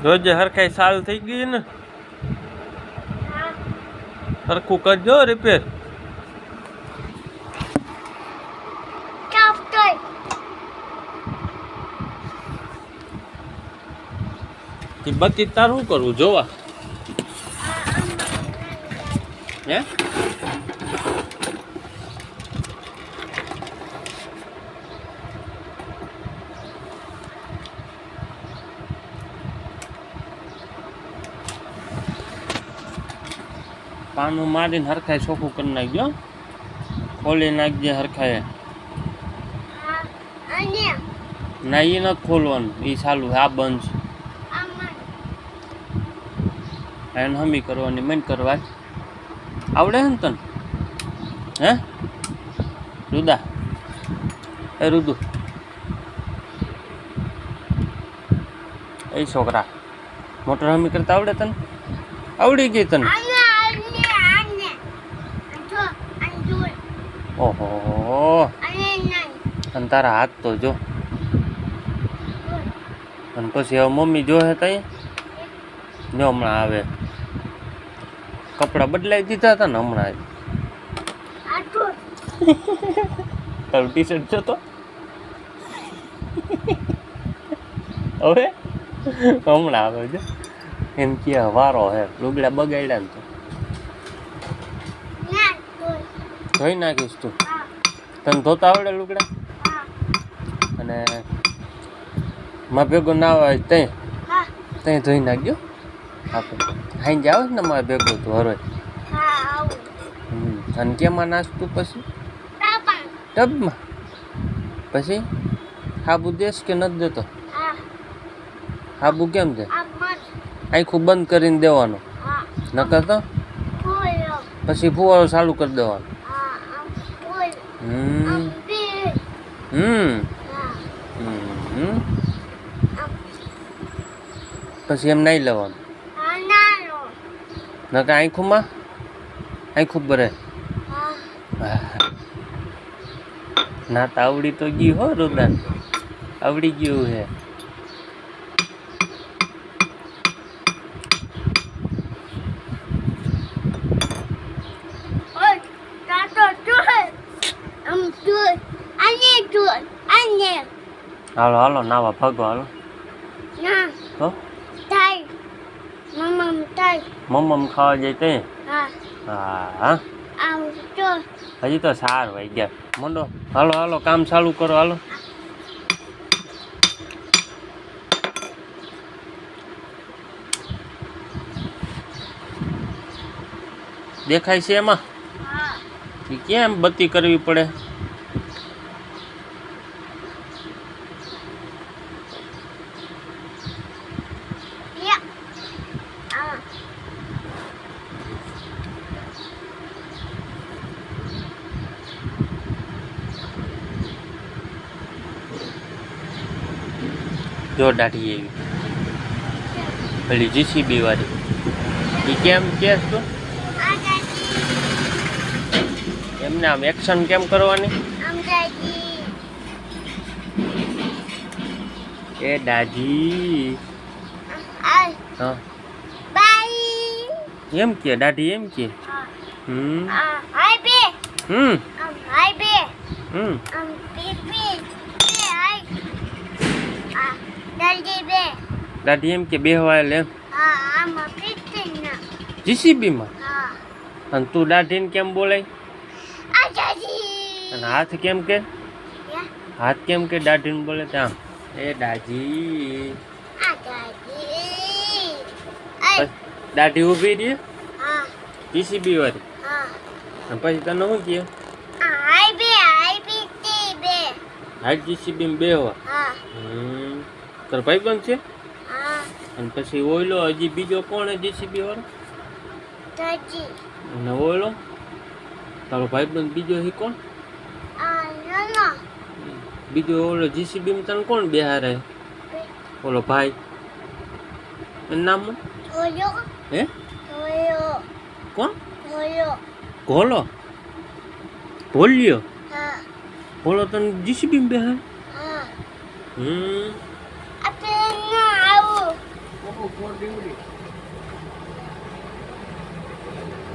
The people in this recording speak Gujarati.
રોજે હરખાઈ સાલ થઈ ગઈ ને હરખું કરજો રિપેર. બત્તી તાર શું કરવું જોવા હે? પાનું મારીને હરખાય ચોખ્ખું કરી નાખજો, ખોલી નાખજે હરખાય. ના એ નથી ખોલવાનું, એ ચાલુ આ બંધ છે એને હમી કરવાની મેન કરવા આવડે ને તને? હે રુદા? એ રુદુ એ છોકરા મોટર હમી કરતા આવડે તને? આવડી ગઈ તને? ઓહો અને તારા હાથ તો જો. અને પછી હવે મમ્મી જોહે તઈ જો હમણાં આવે. કપડાં બદલાઈ દીધા હતા ને હમણાં. તારું ટી શર્ટ જો તો હવે હમણાં આવે છે એમ કે વારો હે લુગડા બગાડ્યા ને તો ધોઈ નાખીશ તું. તને ધોતા આવડે લુગડા? અને માં ભેગો ના આવે ત્યાં ધોઈ નાખજો. આપણે હાઈ જાવ ને મારે ભેગો તું હરોય. અને કેમાં નાસ્તું પછી? ટબમાં. પછી હાબુ દેશ કે નથી દેતો? હાબુ કેમ છે? આખું બંધ કરીને દેવાનું નકર તો પછી ફુવારો ચાલુ કરી દેવાનો. પછી એમ નહીં લેવાનું નકર આખુંમાં આખું ભરે. ના તો આવડી તો ગયું હો રુદા, આવડી ગયું હે. હાલો હાલો નાવા ફગો હાલો. તો મમ્મ ખાવા જાય તે? હા હજી તો 4 વાગ્યા. મંડો હાલો હાલો કામ ચાલુ કરો હાલો. દેખાય છે એમાં? કેમ બત્તી કરવી પડે? જો દાઢી એવી પેલી જીસીબી વાળી એ કેમ કેસ તું એમને આમ એક્શન કેમ કરવાની? એ દાઢી હા એમ કે દાઢી એમ કે દાઢી એમ કે બેહવાય લે જીસીબીમાં. અને તું દાઢીને કેમ બોલાય? અને હાથ કેમ કે? હાથ કેમ કે દાઢીને બોલે ત્યાં? એ દાઢી દાઢી ઊભી રહી જીસીબી વાળી. પછી તને શું કહે? હાથ જીસીબી માં બેહવા. તારો ભાઈબંધ છે? અને પછી ઓયલો હજી બીજો કોણ હે જીસીબી વાળો? અને ઓયલો તારો ભાઈબંધ બીજો હી કોણ? બીજો ઓલો જીસીબી માં તને કોણ બેહારે? ઓલો ભાઈ એનું નામ હે? કોણ? ઘોલો ભોલ્યો ભોલો તને જીસીબી માં બેહારે? મોર દીવડી